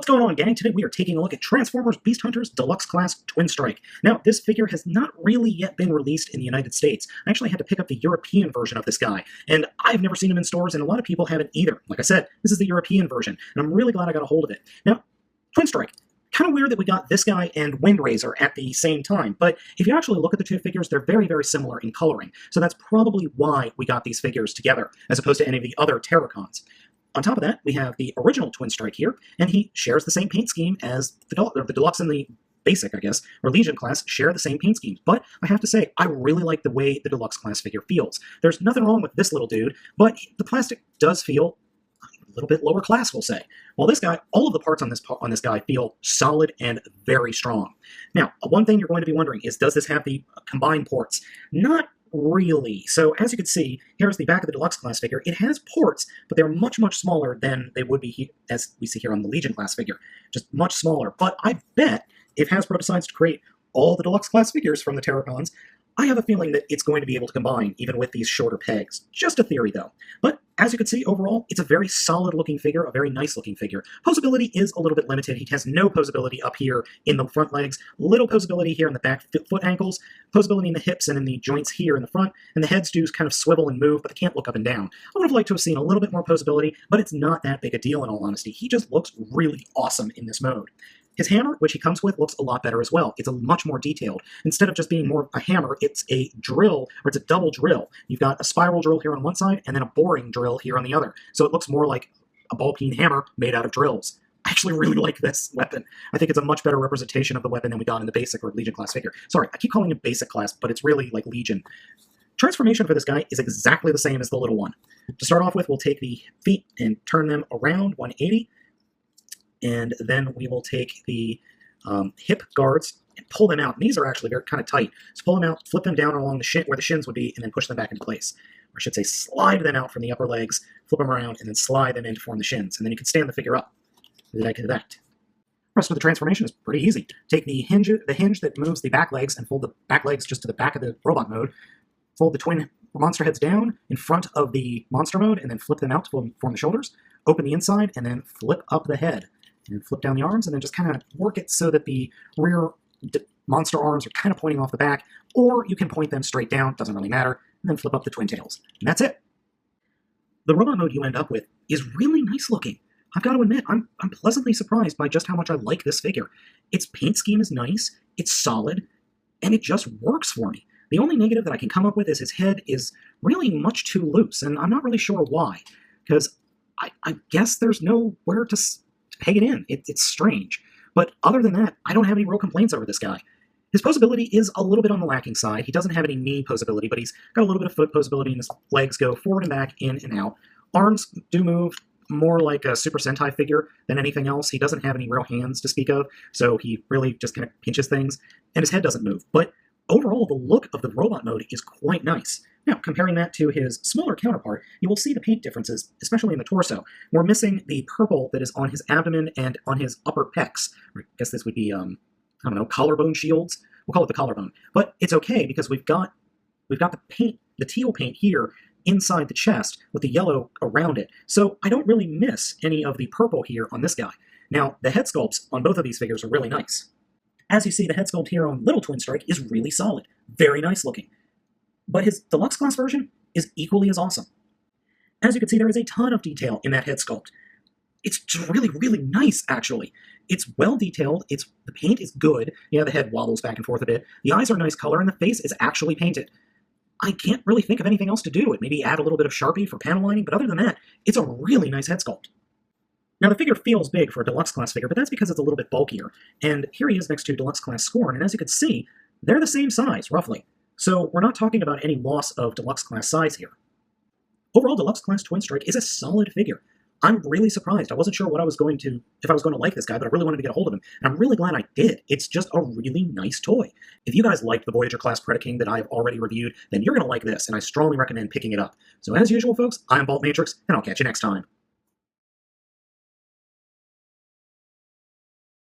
What's going on, gang? Today we are taking a look at Transformers Beast Hunters Deluxe Class TwinStrike. Now, this figure has not really yet been released in the United States. I actually had to pick up the European version of this guy, and I've never seen him in stores, and a lot of people haven't either. Like I said, this is the European version, and I'm really glad I got a hold of it. Now, TwinStrike. Kind of weird that we got this guy and Windraiser at the same time, but if you actually look at the two figures, they're very, very similar in coloring. So that's probably why we got these figures together, as opposed to any of the other Terracons. On top of that, we have the original TwinStrike here, and he shares the same paint scheme as the Deluxe and the Basic, I guess, or Legion class share the same paint schemes. But I have to say, I really like the way the Deluxe class figure feels. There's nothing wrong with this little dude, but the plastic does feel a little bit lower class, we'll say. While this guy, all of the parts on this guy feel solid and very strong. Now, one thing you're going to be wondering is, does this have the combined ports? Not really. So as you can see, here's the back of the Deluxe class figure. It has ports, but they're much, much smaller than they would be as we see here on the Legion class figure. Just much smaller. But I bet if Hasbro decides to create all the Deluxe class figures from the Terracons, I have a feeling that it's going to be able to combine, even with these shorter pegs. Just a theory, though. But as you can see, overall, it's a very solid-looking figure, a very nice-looking figure. Poseability is a little bit limited. He has no poseability up here in the front legs, little poseability here in the back foot ankles, poseability in the hips and in the joints here in the front, and the heads do kind of swivel and move, but they can't look up and down. I would have liked to have seen a little bit more poseability, but it's not that big a deal in all honesty. He just looks really awesome in this mode. His hammer, which he comes with, looks a lot better as well. It's a much more detailed. Instead of just being more a hammer, it's a drill, or it's a double drill. You've got a spiral drill here on one side, and then a boring drill here on the other. So it looks more like a ball-peen hammer made out of drills. I actually really like this weapon. I think it's a much better representation of the weapon than we got in the Basic or Legion class figure. Sorry, I keep calling it Basic class, but it's really like Legion. Transformation for this guy is exactly the same as the little one. To start off with, we'll take the feet and turn them around 180. And then we will take the hip guards and pull them out. And these are actually kind of tight. So pull them out, flip them down along the shin, where the shins would be, and then push them back into place. Or I should say slide them out from the upper legs, flip them around, and then slide them in to form the shins. And then you can stand the figure up. Like that. The rest of the transformation is pretty easy. Take the hinge that moves the back legs and fold the back legs just to the back of the robot mode. Fold the twin monster heads down in front of the monster mode, and then flip them out to form the shoulders. Open the inside, and then flip up the head. And flip down the arms, and then just kind of work it so that the rear monster arms are kind of pointing off the back, or you can point them straight down, doesn't really matter, and then flip up the twin tails. And that's it. The robot mode you end up with is really nice looking. I've got to admit, I'm pleasantly surprised by just how much I like this figure. Its paint scheme is nice, it's solid, and it just works for me. The only negative that I can come up with is his head is really much too loose, and I'm not really sure why, because I guess there's nowhere to peg it in. It's strange. But other than that, I don't have any real complaints over this guy. His poseability is a little bit on the lacking side. He doesn't have any knee poseability, but he's got a little bit of foot poseability, and his legs go forward and back, in and out. Arms do move more like a Super Sentai figure than anything else. He doesn't have any real hands to speak of, so he really just kind of pinches things, and his head doesn't move. But overall, the look of the robot mode is quite nice. Now, comparing that to his smaller counterpart, you will see the paint differences, especially in the torso. We're missing the purple that is on his abdomen and on his upper pecs. I guess this would be, I don't know, collarbone shields? We'll call it the collarbone. But it's okay, because we've got the paint, the teal paint here inside the chest with the yellow around it. So I don't really miss any of the purple here on this guy. Now, the head sculpts on both of these figures are really nice. As you see, the head sculpt here on Little TwinStrike is really solid. Very nice looking. But his Deluxe class version is equally as awesome. As you can see, there is a ton of detail in that head sculpt. It's just really, really nice, actually. It's well detailed, the paint is good, yeah, the head wobbles back and forth a bit, the eyes are a nice color, and the face is actually painted. I can't really think of anything else to do to it. Maybe add a little bit of Sharpie for panel lining, but other than that, it's a really nice head sculpt. Now, the figure feels big for a Deluxe class figure, but that's because it's a little bit bulkier. And here he is next to Deluxe class Scorn, and as you can see, they're the same size, roughly. So we're not talking about any loss of Deluxe class size here. Overall, Deluxe class TwinStrike is a solid figure. I'm really surprised. I wasn't sure if I was going to like this guy, but I really wanted to get a hold of him, and I'm really glad I did. It's just a really nice toy. If you guys liked the Voyager class Predaking that I've already reviewed, then you're going to like this, and I strongly recommend picking it up. So as usual, folks, I'm Baltmatrix, and I'll catch you next time.